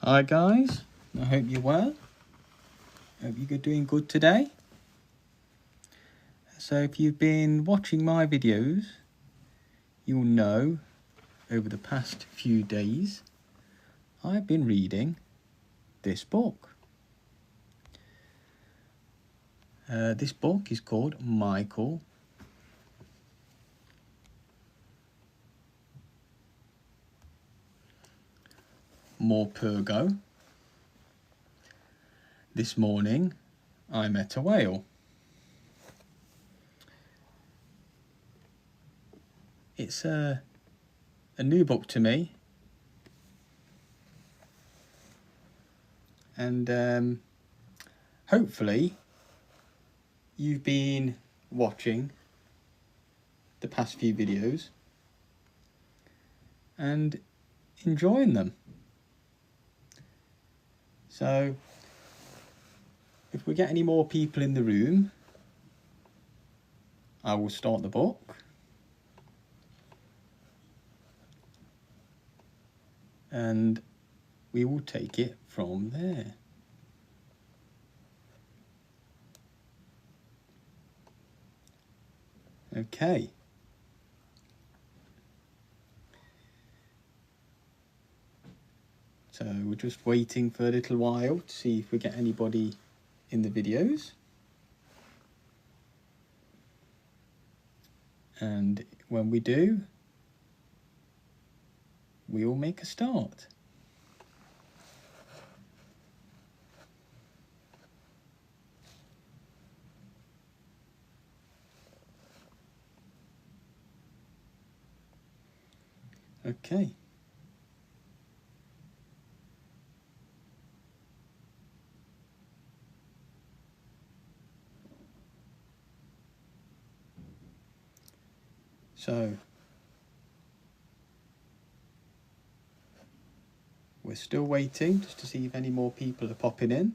Hi guys, I hope you're well. Hope you're doing good today. So if you've been watching my videos, you'll know over the past few days I've been reading this book. This book is called Michael Morpurgo. This morning I met a whale. It's a new book to me, and hopefully you've been watching the past few videos and enjoying them. So if we get any more people in the room, I will start the book. And we will take it from there. Okay. So we're just waiting for a little while to see if we get anybody in the videos. And when we do, we will make a start. Okay. So we're still waiting just to see if any more people are popping in.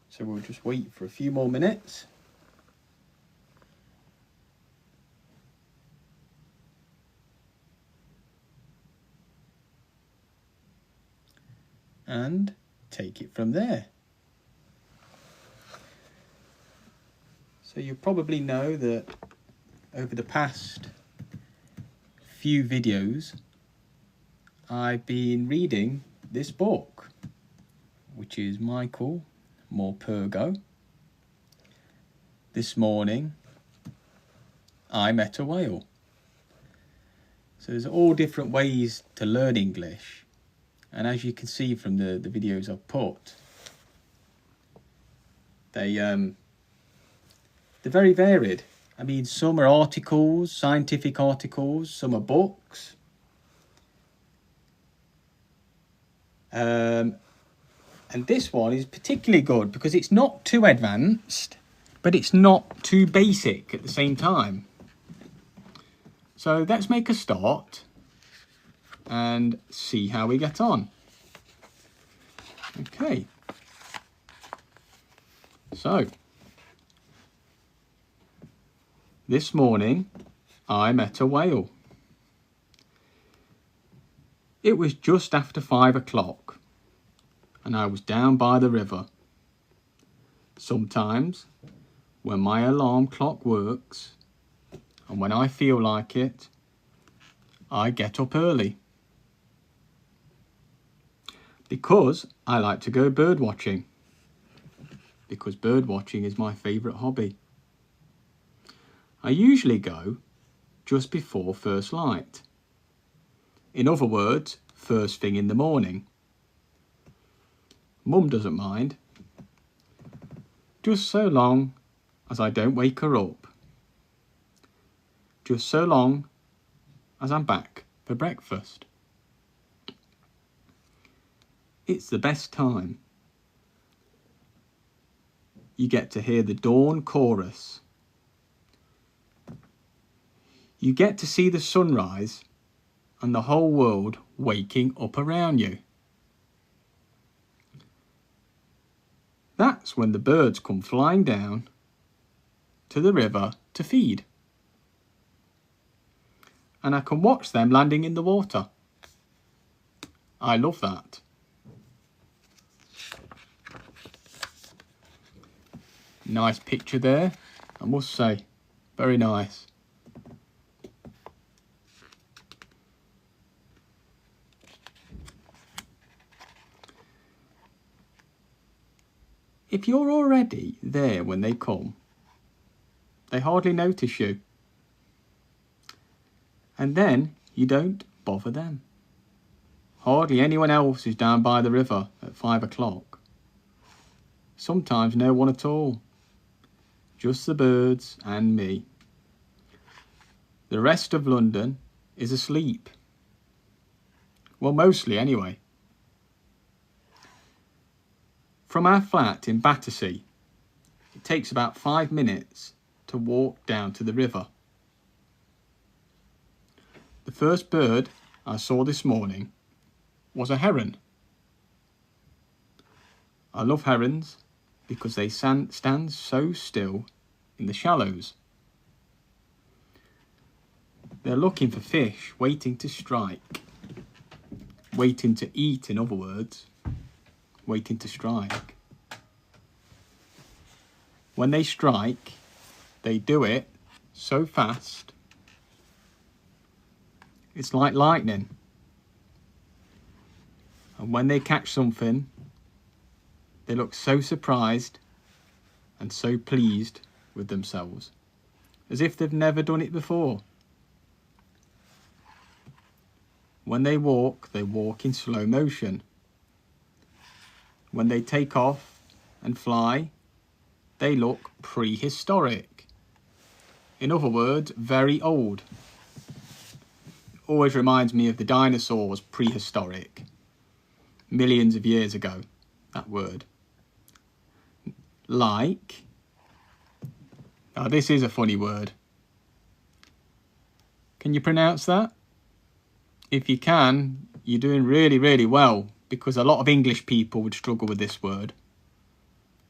So we'll just wait for a few more minutes. And take it from there. So you probably know that over the past few videos I've been reading this book, which is Michael Morpurgo. This morning I met a whale. So there's all different ways to learn English, and as you can see from the videos I've put, they're very varied. I mean, some are articles, scientific articles, some are books. And this one is particularly good because it's not too advanced, but it's not too basic at the same time. So let's make a start and see how we get on. Okay. So, this morning I met a whale. It was just after 5 o'clock and I was down by the river. Sometimes when my alarm clock works and when I feel like it, I get up early. Because I like to go bird watching. Because bird watching is my favourite hobby. I usually go just before first light. In other words, first thing in the morning. Mum doesn't mind. Just so long as I don't wake her up. Just so long as I'm back for breakfast. It's the best time. You get to hear the dawn chorus. You get to see the sunrise and the whole world waking up around you. That's when the birds come flying down to the river to feed. and I can watch them landing in the water. I love that. Nice picture there, I must say. Very nice. If you're already there when they come, they hardly notice you. And then you don't bother them. Hardly anyone else is down by the river at 5 o'clock. Sometimes no one at all. Just the birds and me. The rest of London is asleep. Well, mostly anyway. From our flat in Battersea, it takes about 5 minutes to walk down to the river. The first bird I saw this morning was a heron. I love herons because they stand so still in the shallows. They're looking for fish, waiting to strike. Waiting to eat, in other words. Waiting to strike. When they strike, they do it so fast. It's like lightning. And when they catch something, they look so surprised and so pleased with themselves, as if they've never done it before. When they walk in slow motion. When they take off and fly, they look prehistoric. In other words, very old. Always reminds me of the dinosaurs, prehistoric. Millions of years ago, that word. Like, now this is a funny word. Can you pronounce that? If you can, you're doing really, really well, because a lot of English people would struggle with this word.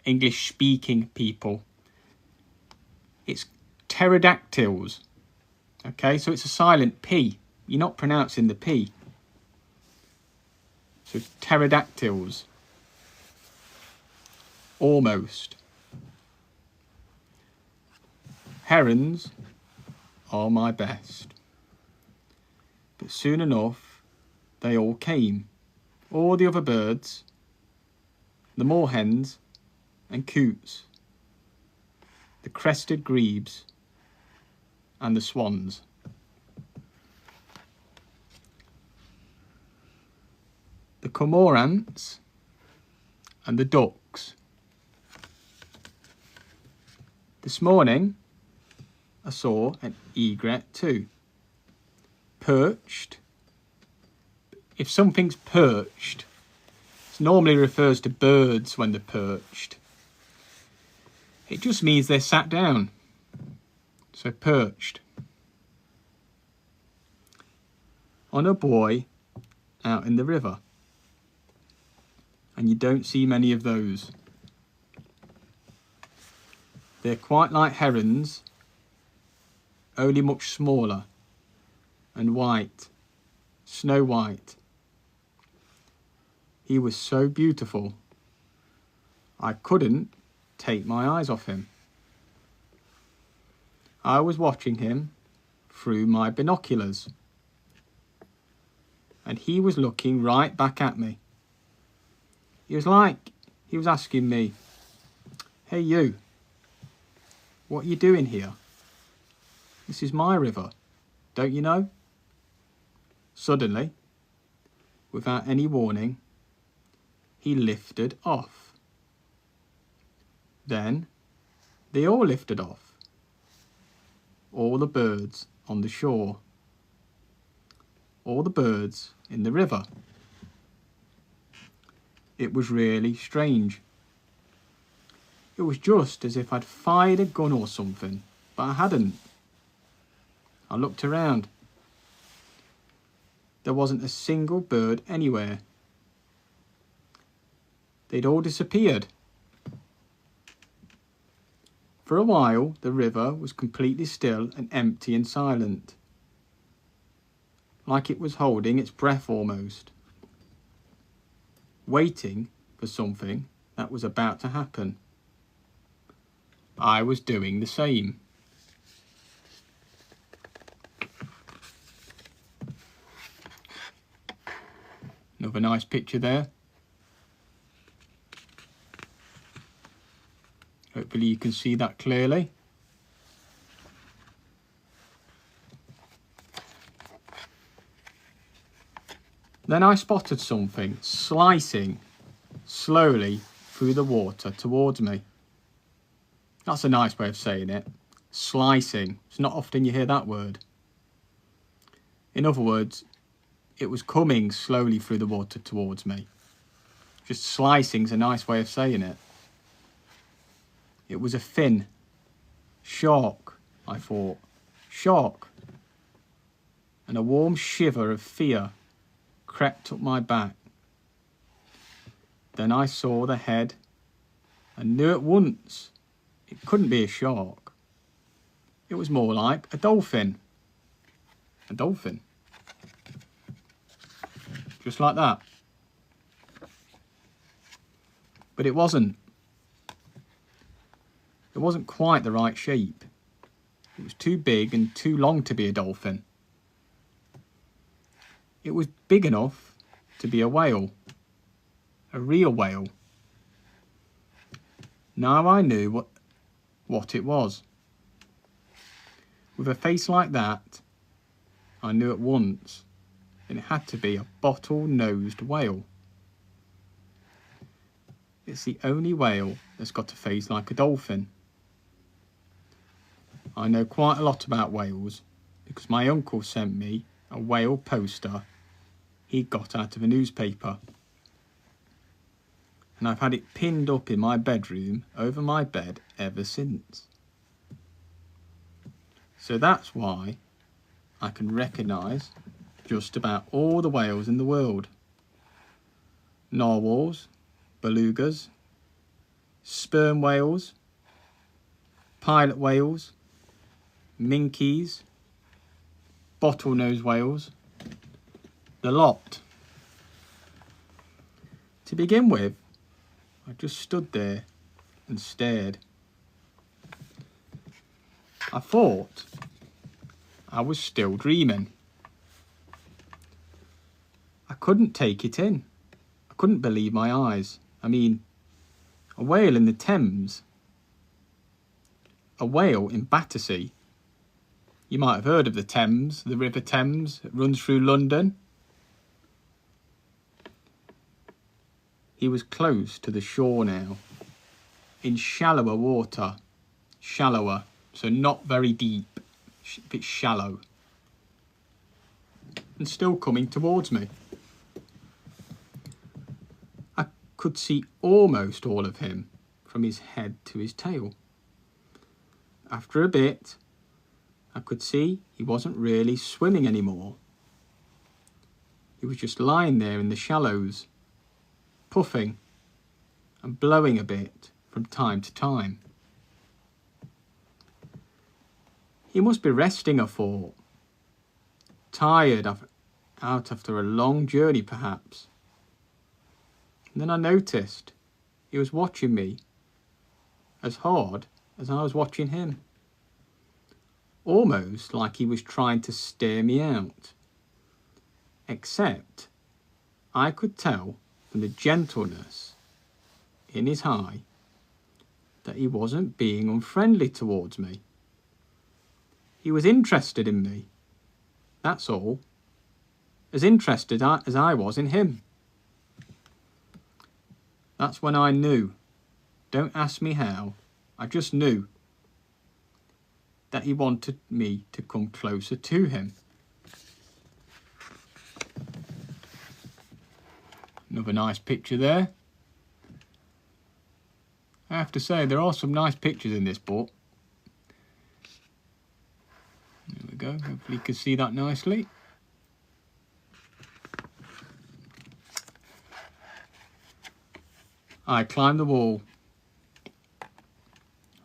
English speaking people. It's pterodactyls. Okay, so it's a silent P. You're not pronouncing the P. So pterodactyls. Almost. Herons are my best. But soon enough, they all came. All the other birds, the moorhens and coots, the crested grebes and the swans. The cormorants and the ducks. This morning, I saw an egret too. Perched. If something's perched, it normally refers to birds when they're perched. It just means they're sat down. So perched. On a buoy out in the river. And you don't see many of those. They're quite like herons, only much smaller and white, snow white. He was so beautiful, I couldn't take my eyes off him. I was watching him through my binoculars, and he was looking right back at me. He was asking me, "Hey you, what are you doing here? This is my river, don't you know?" Suddenly, without any warning, he lifted off. Then they all lifted off. All the birds on the shore. All the birds in the river. It was really strange. It was just as if I'd fired a gun or something, but I hadn't. I looked around. There wasn't a single bird anywhere. They'd all disappeared. For a while, the river was completely still and empty and silent. like it was holding its breath almost, waiting for something that was about to happen. I was doing the same. Another nice picture there. Hopefully you can see that clearly. Then I spotted something slicing slowly through the water towards me. That's a nice way of saying it. Slicing. It's not often you hear that word. In other words, it was coming slowly through the water towards me. Just slicing's a nice way of saying it. It was a fin. Shark, I thought. Shark. And a warm shiver of fear crept up my back. Then I saw the head and knew at once it couldn't be a shark. It was more like a dolphin. A dolphin. Just like that. But it wasn't. It wasn't quite the right shape. It was too big and too long to be a dolphin. It was big enough to be a whale. A real whale. Now I knew what it was. With a face like that, I knew at once it had to be a bottle-nosed whale. It's the only whale that's got a face like a dolphin. I know quite a lot about whales because my uncle sent me a whale poster he got out of a newspaper. And I've had it pinned up in my bedroom over my bed ever since. So that's why I can recognise just about all the whales in the world. Narwhals, belugas, sperm whales, pilot whales, minkies, bottlenose whales, the lot. To begin with, I just stood there and stared. I thought I was still dreaming. I couldn't take it in. I couldn't believe my eyes. I mean, a whale in the Thames, a whale in Battersea. You might have heard of the Thames, the River Thames. It runs through London. He was close to the shore now, in shallower water. Shallower, so not very deep, a bit shallow. And still coming towards me. I could see almost all of him, from his head to his tail. After a bit, I could see he wasn't really swimming anymore. He was just lying there in the shallows, puffing and blowing a bit from time to time. He must be resting, I thought. Tired out after a long journey, perhaps. And then I noticed he was watching me as hard as I was watching him. Almost like he was trying to stare me out. Except I could tell from the gentleness in his eye that he wasn't being unfriendly towards me. He was interested in me, that's all. As interested as I was in him. That's when I knew, don't ask me how, I just knew that he wanted me to come closer to him. Another nice picture there. I have to say, there are some nice pictures in this book. There we go, hopefully you can see that nicely. I climbed the wall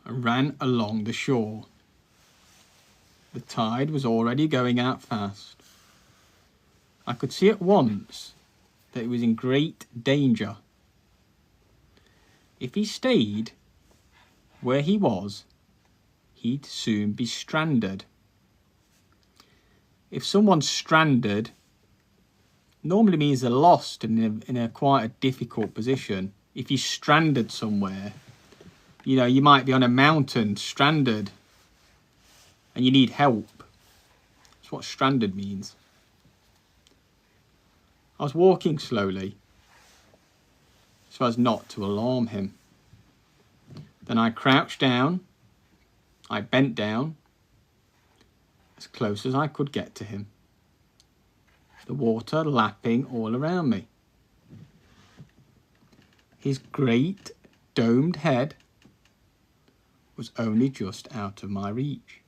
and ran along the shore. The tide was already going out fast. I could see at once that he was in great danger. If he stayed where he was, he'd soon be stranded. If someone's stranded, normally means they're lost and in a quite a difficult position. If you're stranded somewhere, you know, you might be on a mountain stranded and you need help. That's what stranded means. I was walking slowly so as not to alarm him. Then I crouched down, I bent down as close as I could get to him, the water lapping all around me. His great domed head was only just out of my reach.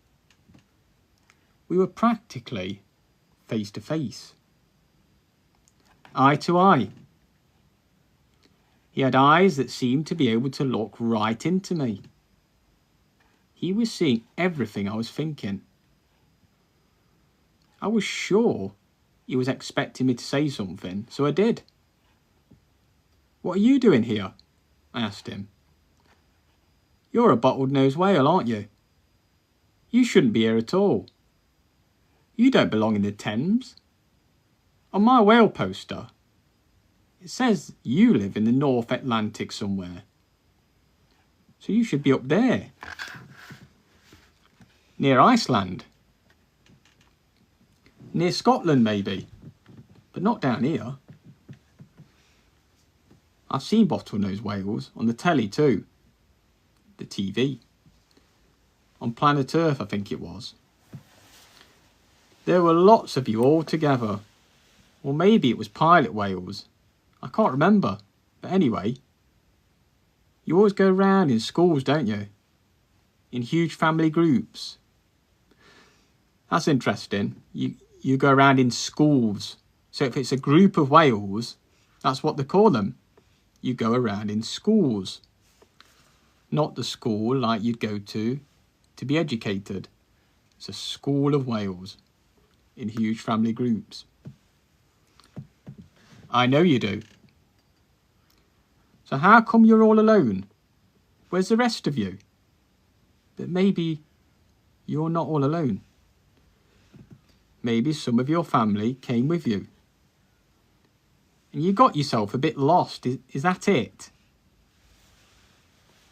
We were practically face to face, eye to eye. He had eyes that seemed to be able to look right into me. He was seeing everything I was thinking. I was sure he was expecting me to say something, so I did. "What are you doing here?" I asked him. "You're a bottlenose whale, aren't you? You shouldn't be here at all. You don't belong in the Thames. On my whale poster, it says you live in the North Atlantic somewhere. So you should be up there, near Iceland. Near Scotland maybe, but not down here. I've seen bottlenose whales on the telly too, the TV. On Planet Earth, I think it was. There were lots of you all together. Or maybe it was pilot whales. I can't remember. But anyway, you always go around in schools, don't you? In huge family groups. That's interesting. You go around in schools. So if it's a group of whales, that's what they call them. You go around in schools. Not the school like you'd go to be educated. It's a school of whales in huge family groups. I know you do. So how come you're all alone? Where's the rest of you? But maybe you're not all alone. Maybe some of your family came with you. And you got yourself a bit lost. Is that it?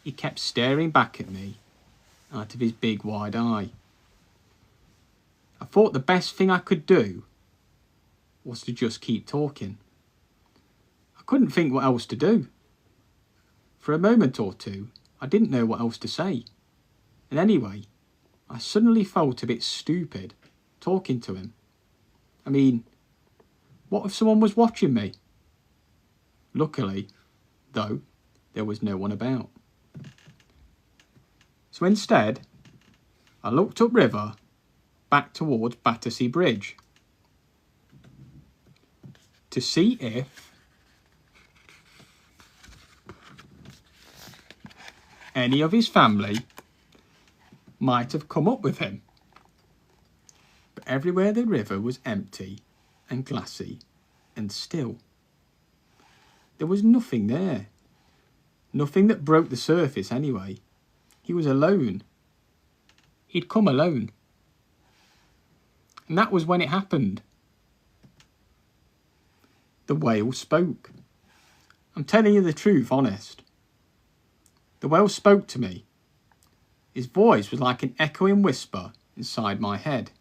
He kept staring back at me out of his big wide eye. I thought the best thing I could do was to just keep talking. I couldn't think what else to do. For a moment or two, I didn't know what else to say. And anyway, I suddenly felt a bit stupid talking to him. I mean, what if someone was watching me? Luckily, though, there was no one about. So instead, I looked upriver, back towards Battersea Bridge, to see if any of his family might have come up with him. But everywhere the river was empty and glassy and still. There was nothing there. Nothing that broke the surface anyway. He was alone. He'd come alone. And that was when it happened. The whale spoke. I'm telling you the truth, honest. The whale spoke to me. His voice was like an echoing whisper inside my head.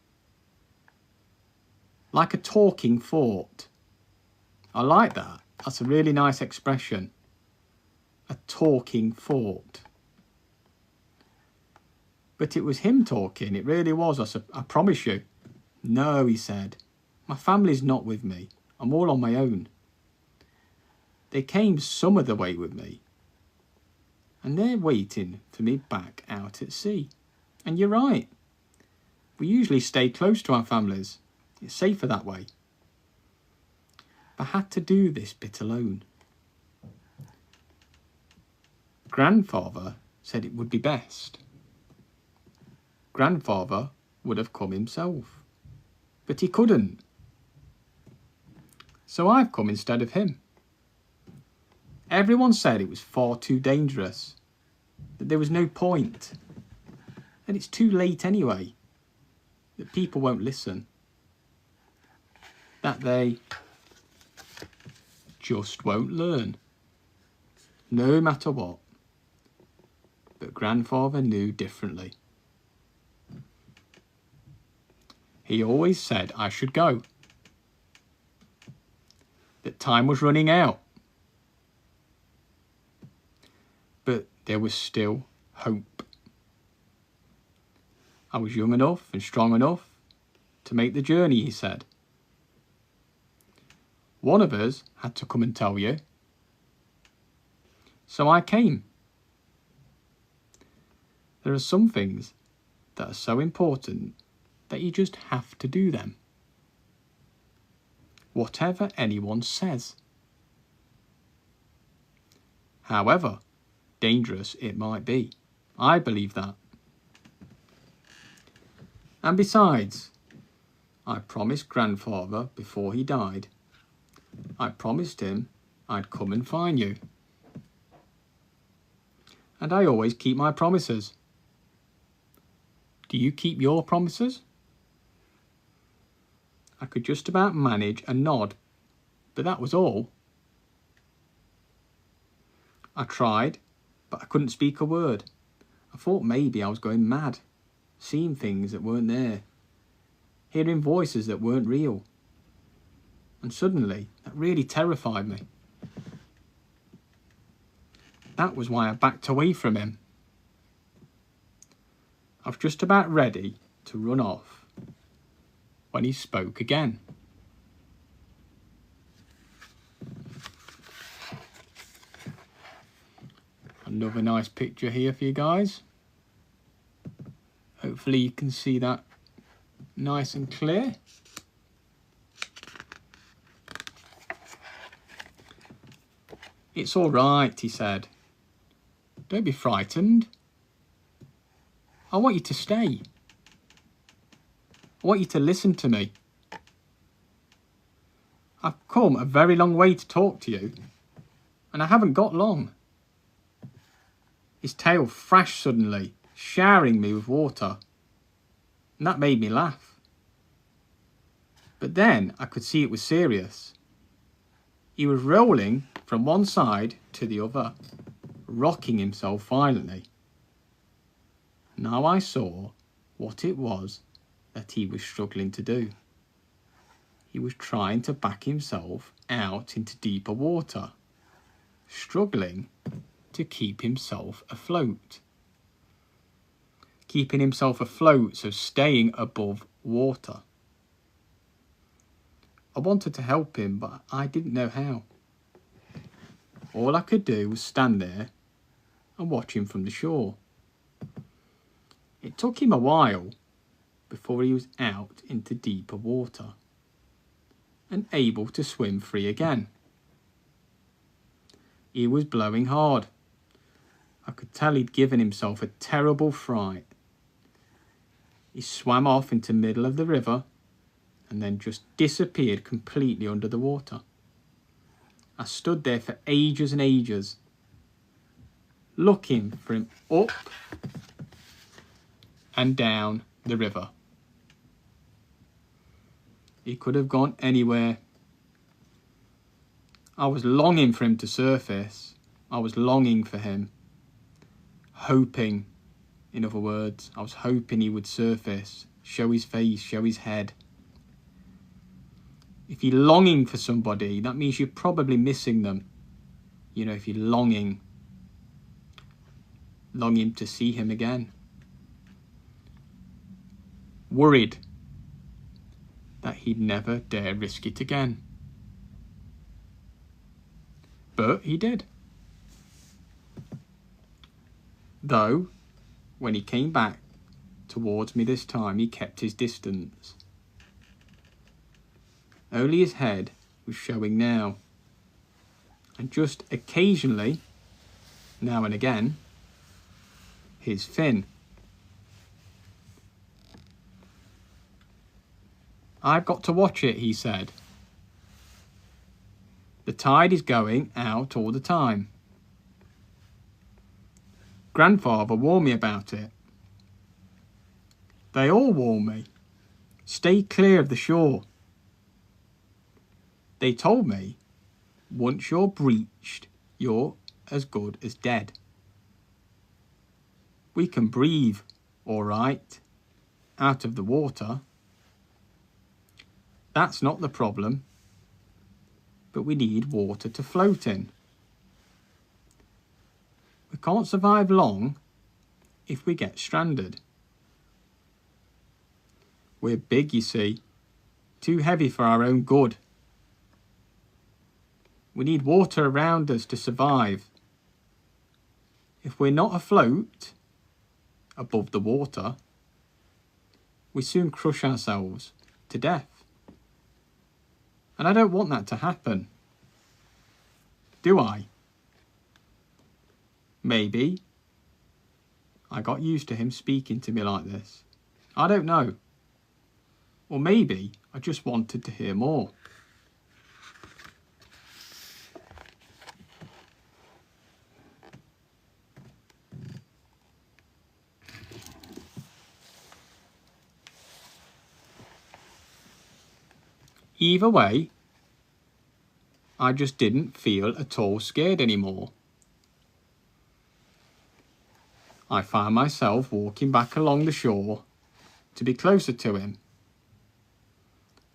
Like a talking thought. I like that. That's a really nice expression. A talking thought. But it was him talking. It really was. I promise you. No, he said. My family's not with me. I'm all on my own. They came some of the way with me. And they're waiting for me back out at sea. And you're right. We usually stay close to our families. It's safer that way. But I had to do this bit alone. Grandfather said it would be best. Grandfather would have come himself. But he couldn't. So I've come instead of him. Everyone said it was far too dangerous, that there was no point, and it's too late anyway, that people won't listen, that they just won't learn, no matter what. But grandfather knew differently. He always said I should go, that time was running out. But there was still hope. I was young enough and strong enough to make the journey, he said. One of us had to come and tell you. So I came. There are some things that are so important that you just have to do them, whatever anyone says. However dangerous it might be. I believe that. And besides, I promised grandfather before he died, I promised him I'd come and find you. And I always keep my promises. Do you keep your promises? I could just about manage a nod, but that was all. I tried, but I couldn't speak a word. I thought maybe I was going mad, seeing things that weren't there, hearing voices that weren't real. And suddenly, that really terrified me. That was why I backed away from him. I was just about ready to run off when he spoke again. Another nice picture here for you guys. Hopefully you can see that nice and clear. It's all right, he said. Don't be frightened. I want you to stay. I want you to listen to me. I've come a very long way to talk to you, and I haven't got long. His tail thrashed suddenly, showering me with water, and that made me laugh. But then I could see it was serious. He was rolling from one side to the other, rocking himself violently. Now I saw what it was that he was struggling to do. He was trying to back himself out into deeper water, struggling to keep himself afloat. Keeping himself afloat, so staying above water. I wanted to help him, but I didn't know how. All I could do was stand there and watch him from the shore. It took him a while before he was out into deeper water and able to swim free again. He was blowing hard. I could tell he'd given himself a terrible fright. He swam off into the middle of the river and then just disappeared completely under the water. I stood there for ages and ages, looking for him up and down the river. He could have gone anywhere. I was longing for him to surface. I was longing for him. Hoping, in other words, I was hoping he would surface, show his face, show his head. If you're longing for somebody, that means you're probably missing them. You know, if you're longing to see him again. Worried that he'd never dare risk it again. But he did. Though, when he came back towards me this time, he kept his distance. Only his head was showing now, and just occasionally, now and again, his fin. I've got to watch it, he said. The tide is going out all the time. Grandfather warned me about it. They all warn me. Stay clear of the shore. They told me, once you're breached, you're as good as dead. We can breathe, all right, out of the water. That's not the problem. But we need water to float in. We can't survive long if we get stranded. We're big, you see, too heavy for our own good. We need water around us to survive. If we're not afloat, above the water, we soon crush ourselves to death. And I don't want that to happen. Do I? Maybe I got used to him speaking to me like this. I don't know. Or maybe I just wanted to hear more. Either way, I just didn't feel at all scared anymore. I found myself walking back along the shore to be closer to him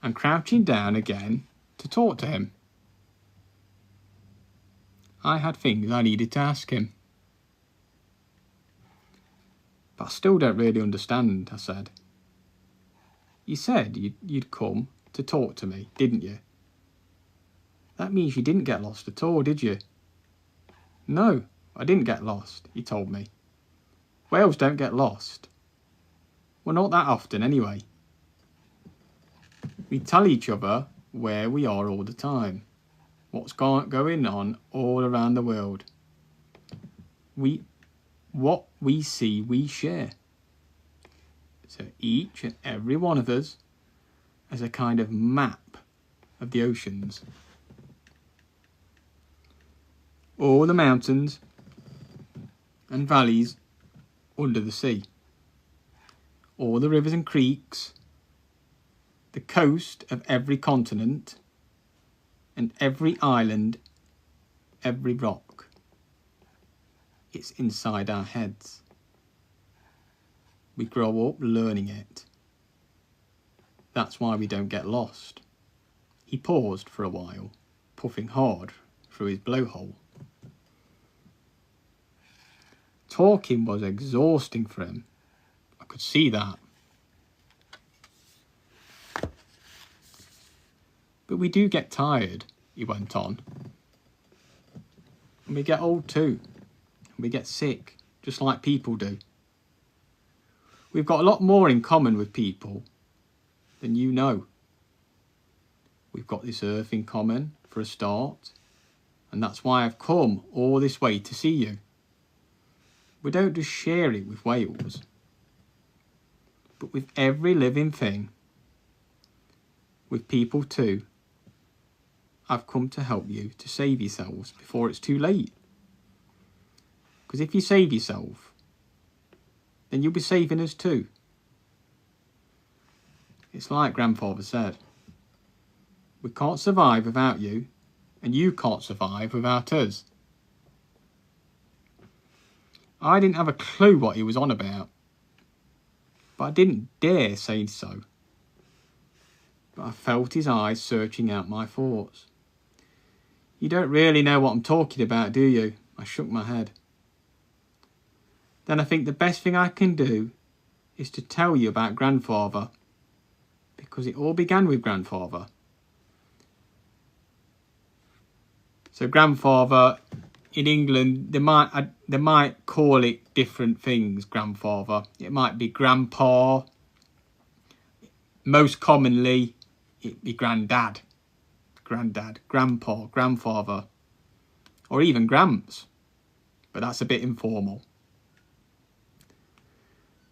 and crouching down again to talk to him. I had things I needed to ask him. But I still don't really understand, I said. You said you'd come to talk to me, didn't you? That means you didn't get lost at all, did you? No, I didn't get lost, he told me. Whales don't get lost. Well, not that often anyway. We tell each other where we are all the time. What's going on all around the world. What we see, we share. So each and every one of us has a kind of map of the oceans. All the mountains and valleys under the sea. All the rivers and creeks. The coast of every continent. And every island, every rock. It's inside our heads. We grow up learning it. That's why we don't get lost. He paused for a while, puffing hard through his blowhole. Talking was exhausting for him. I could see that. But we do get tired, he went on. And we get old too. And we get sick, just like people do. We've got a lot more in common with people than you know. We've got this earth in common, for a start. And that's why I've come all this way to see you. We don't just share it with whales, but with every living thing. With people too. I've come to help you to save yourselves before it's too late. Because if you save yourself, then you'll be saving us too. It's like Grandfather said. We can't survive without you, and you can't survive without us. I didn't have a clue what he was on about, but I didn't dare say so. But I felt his eyes searching out my thoughts. You don't really know what I'm talking about, do you? I shook my head. Then I think the best thing I can do is to tell you about Grandfather, because it all began with Grandfather. So Grandfather, in England, they might call it different things, Grandfather. It might be Grandpa. Most commonly, it'd be Granddad. Granddad, Grandpa, Grandfather. Or even Gramps. But that's a bit informal.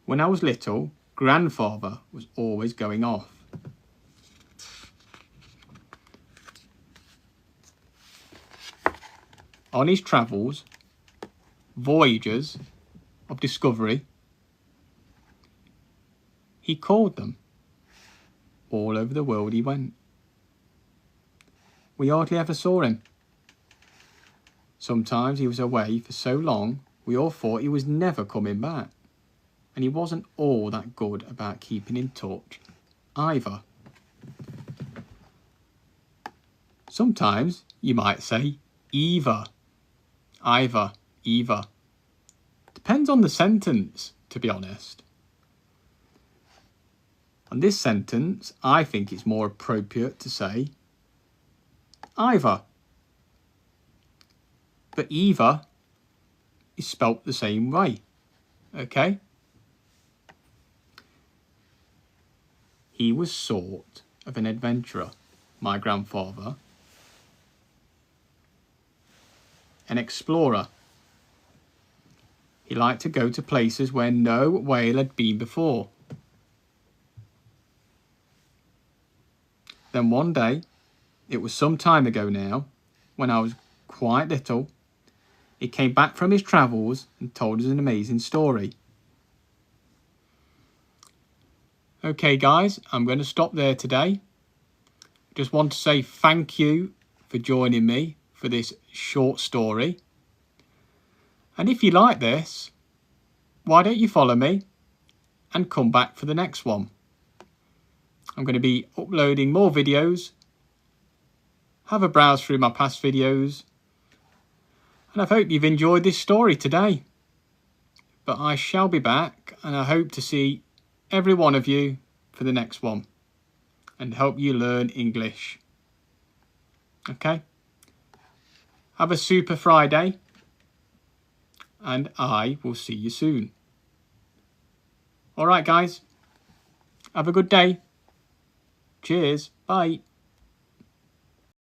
When I was little, Grandfather was always going off. on his travels, voyages of discovery, he called them. All over the world he went. We hardly ever saw him. Sometimes he was away for so long we all thought he was never coming back. And he wasn't all that good about keeping in touch either. Sometimes you might say either. Either. Either. Depends on the sentence, to be honest. On this sentence, I think it's more appropriate to say either. But either is spelt the same way. Okay? He was sort of an adventurer, my grandfather. An explorer. He liked to go to places where no whale had been before. Then one day, it was some time ago now, when I was quite little, he came back from his travels and told us an amazing story. Okay guys, I'm going to stop there today. Just want to say thank you for joining me for this short story. And if you like this, why don't you follow me and come back for the next one? I'm going to be uploading more videos. Have a browse through my past videos. And I hope you've enjoyed this story today. But I shall be back and I hope to see every one of you for the next one. And help you learn English. Okay? Have a super Friday. And I will see you soon. Alright guys. Have a good day. Cheers. Bye.